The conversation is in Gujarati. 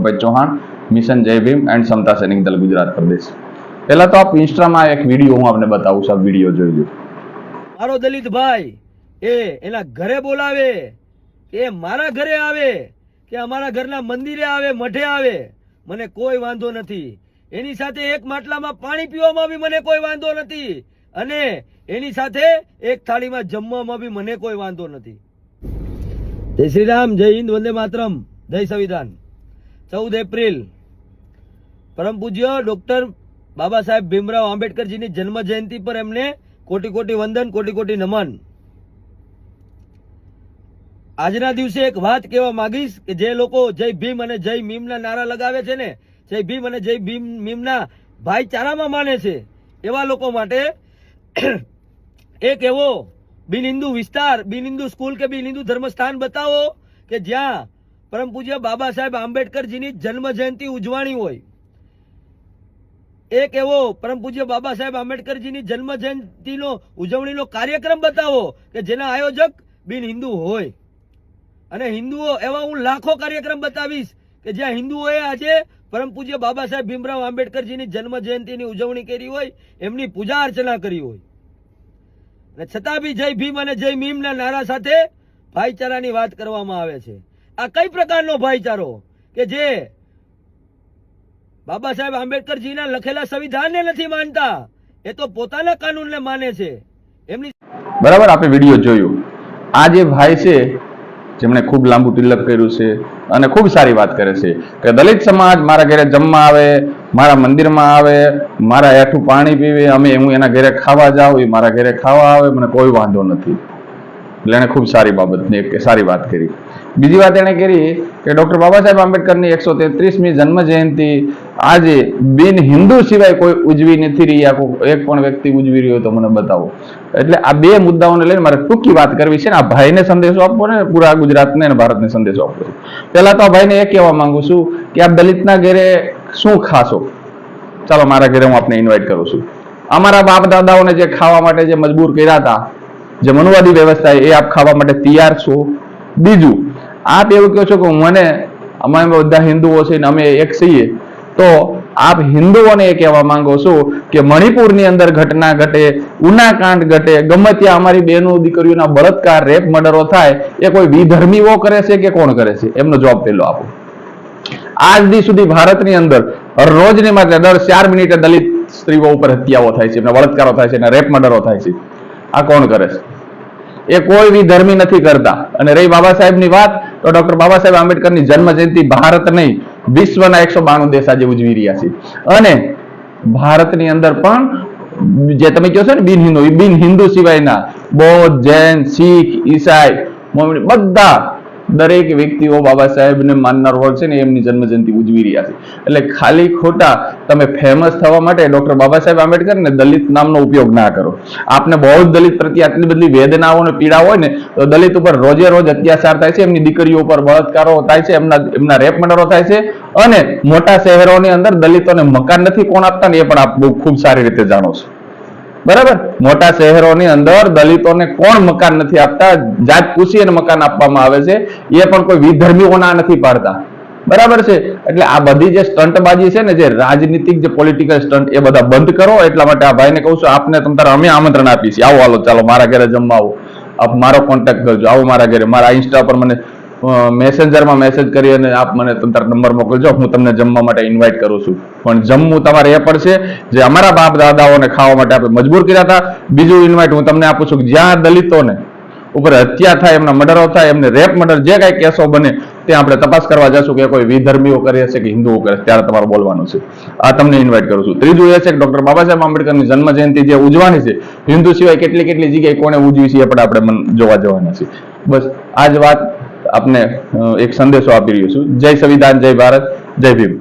મનસુખભાઈ ચૌહાણ, મિશન જય ભીમ એન્ડ સમતા સૈનિક દળ ગુજરાત પ્રદેશ। પહેલા તો આપ ઇન્સ્ટામાં એક વિડીયો હું આપને બતાવું છું, વિડીયો જોઈ લો। મારો દલિત ભાઈ એના ઘરે બોલાવે કે મારા ઘરે આવે કે અમારા ઘરના મંદિરે આવે, મઠે આવે, મને કોઈ વાંધો નથી। એની સાથે એક માટલામાં પાણી પીવામાં બી મને કોઈ વાંધો નથી, અને એની સાથે એક થાળીમાં જમવામાં બી મને કોઈ વાંધો નથી। જય શ્રી રામ, જય હિન્દ, વંદે માતરમ, જય સંવિધાન। 14 એપ્રિલ પરમ પૂજ્ય ડોક્ટર બાબા સાહેબ ભીમરાવ આંબેડકરજીની જન્મ જયંતિ પર એમને કોટી કોટી વંદન, કોટી કોટી નમન। આજના દિવસે એક વાત કહેવા માંગીશ કે જે લોકો જય ભીમ અને જય મીમના નારા લગાવે છે ને, જય ભીમ અને જય ભીમ મીમના ભાઈચારામાં માને છે, એવા લોકો માટે એક એવો બિન હિન્દુ વિસ્તાર, બિન હિન્દુ સ્કૂલ કે બિન હિન્દુ ધર્મસ્થાન બતાવો કે જ્યાં પરમ પૂજ્ય બાબા સાહેબ આંબેડકરજીની જન્મ જયંતિ ઉજવાણી હોય। એક એવો પરમ પૂજ્ય બાબા સાહેબ આંબેડકરજીની જન્મ જયંતિનો ઉજવણીનો કાર્યક્રમ બતાવો કે જેના આયોજક બિન હિન્દુ હોય। અને હિન્દુઓ એવા હું લાખો કાર્યક્રમ બતાવીશ કે જ્યાં હિન્દુઓએ આજે પરમ પૂજ્ય બાબા સાહેબ ભીમરાવ આંબેડકરજીની જન્મ જયંતિની ઉજવણી કરી હોય, એમની પૂજા અર્ચના કરી હોય, અને છતાં બી જય ભીમ અને જય મીમના નારા સાથે ભાઈચારાની વાત કરવામાં આવે છે। આ કઈ પ્રકારનો ભાઈચારો કે જે બાબા સાહેબ આંબેડકરજીના લખેલા સંવિધાનને નથી માનતા, એ તો પોતાના કાનૂનને માને છે। એમની બરાબર, આપણે વિડીયો જોયું। આ જે ભાઈ છે જેમણે ખૂબ લાંબુ તિલક કર્યું છે અને ખૂબ સારી વાત કરે છે કે દલિત સમાજ મારા ઘરે જમવા આવે, મારા મંદિરમાં આવે, મારા હેઠું પાણી પીવે, હું એના ઘરે ખાવા જાઉં, એ મારા ઘરે ખાવા આવે, મને કોઈ વાંધો નથી। એટલે એને ખૂબ સારી બાબતની સારી વાત કરી। બીજી વાત એને કરી કે ડોક્ટર બાબા સાહેબ આંબેડકરની 133મી જન્મ જયંતિ આજે બિન હિન્દુ સિવાય કોઈ ઉજવી નથી રહ્યા, એક પણ વ્યક્તિ ઉજવી રહ્યો તો મને બતાવો। એટલે આ બે મુદ્દાઓને લઈને મારે ટૂંકી વાત કરવી છે ને આ ભાઈને સંદેશો આપવો ને પૂરા ગુજરાતને અને ભારતને સંદેશો આપવો છે। પહેલા તો આ ભાઈને એ કહેવા માંગુ છું કે આ દલિતના ઘરે શું ખાશો, ચાલો મારા ઘરે હું આપને ઇન્વાઇટ કરું છું। અમારા બાપ દાદાઓને જે ખાવા માટે જે મજબૂર કર્યા હતા, જે મનુવાદી વ્યવસ્થા, એ આપ ખાવા માટે તૈયાર છો? બીજું, આપ એવું કહો છો કે મને અમે બધા હિન્દુઓ છે ને અમે એક છીએ, તો આપ હિન્દુઓને એ કહેવા માંગો છો કે મણિપુરની અંદર ઘટના ઘટે, ઉનાકાંડ ઘટે, ગમે ત્યાં અમારી બહેનો દીકરીઓના બળાત્કાર, રેપ, મર્ડરો થાય, એ કોઈ વિધર્મીઓ કરે છે કે કોણ કરે છે? એમનો જવાબ પહેલો આપો। આજ દી સુધી ભારતની અંદર રોજની માટે દર 4 મિનિટે દલિત સ્ત્રીઓ ઉપર હત્યાઓ થાય છે, એમના બળાત્કારો થાય છે, એના રેપ મર્ડરો થાય છે। આ કોણ કરે છે? એ કોઈ વિધર્મી નથી કરતા। અને રહી બાબા સાહેબની વાત, તો ડોક્ટર બાબા સાહેબ આંબેડકરની જન્મ જયંતિ ભારત નહીં, વિશ્વના 192 દેશ આજે ઉજવી રહ્યા છે। અને ભારતની અંદર પણ જે તમે કહો છો ને બિન હિન્દુ સિવાયના બૌદ્ધ, જૈન, શીખ, ઈસાઈ, મોમેડી બધા દરેક વ્યક્તિઓ બાબા સાહેબને માનનાર હોય છે ને એમની જન્મ જયંતિ ઉજવી રહ્યા છે। એટલે ખાલી ખોટા તમે ફેમસ થવા માટે ડોક્ટર બાબા સાહેબ આંબેડકર ને દલિત નામનો ઉપયોગ ના કરો। આપને બહુ જ દલિત પ્રત્યે આટલી બધી વેદનાઓ અને પીડા હોય ને તો દલિત ઉપર રોજે રોજ અત્યાચાર થાય છે, એમની દીકરીઓ ઉપર બળાત્કારો થાય છે, એમના રેપ મર્ડરો થાય છે, અને મોટા શહેરોની અંદર દલિતોને મકાન નથી કોણ આપતા ને એ પણ આપ બહુ ખૂબ સારી રીતે જાણો છો। બરાબર, મોટા શહેરોની અંદર દલિતોને કોણ મકાન નથી આપતા? જાત પૂછી અને મકાન આપવામાં આવે છે, એ પણ કોઈ વિધર્મીઓના નથી પાડતા। બરાબર છે? એટલે આ બધી જે સ્ટંટબાજી છે ને, જે રાજનીતિક જે પોલિટિકલ સ્ટન્ટ, એ બધા બંધ કરો। એટલા માટે આ ભાઈને કહું છું, આપને અમે આમંત્રણ આપીએ છીએ, આવો હાલો ચાલો મારા ઘરે જમવા આવો, આપ મારો કોન્ટેક્ટ કરજો, આવો મારા ઘરે, મારા ઇન્સ્ટા પર મને મેસેન્જરમાં મેસેજ કરી અને આપ મને તમારો નંબર મોકલજો, હું તમને જમવા માટે ઇન્વાઇટ કરું છું। પણ જમવું તમારે એ પડશે જે અમારા બાપ દાદાઓને ખાવા માટે આપણે મજબૂર કર્યા હતા। બીજું ઇન્વાઇટ હું તમને આપું છું કે જ્યાં દલિતોને ઉપર હત્યા થાય, એમના મર્ડરો થાય, એમને રેપ મર્ડર જે કાંઈ કેસો બને ત્યાં આપણે તપાસ કરવા જશું કે કોઈ વિધર્મીઓ કરે છે કે હિન્દુઓ કરે છે, ત્યારે તમારે બોલવાનું છે। આ તમને ઇન્વાઇટ કરું છું। ત્રીજું એ છે કે ડોક્ટર બાબા સાહેબ આંબેડકરની જન્મ જયંતિ જે ઉજવાની છે, હિન્દુ સિવાય કેટલી કેટલી જગ્યાએ કોને ઉજવી છે એ પણ આપણે જોવા જવાના છે। બસ આ જ વાત આપને એક સંદેશો આપી રહ્યો છું। જય સંવિધાન, જય ભારત, જય ભીમ।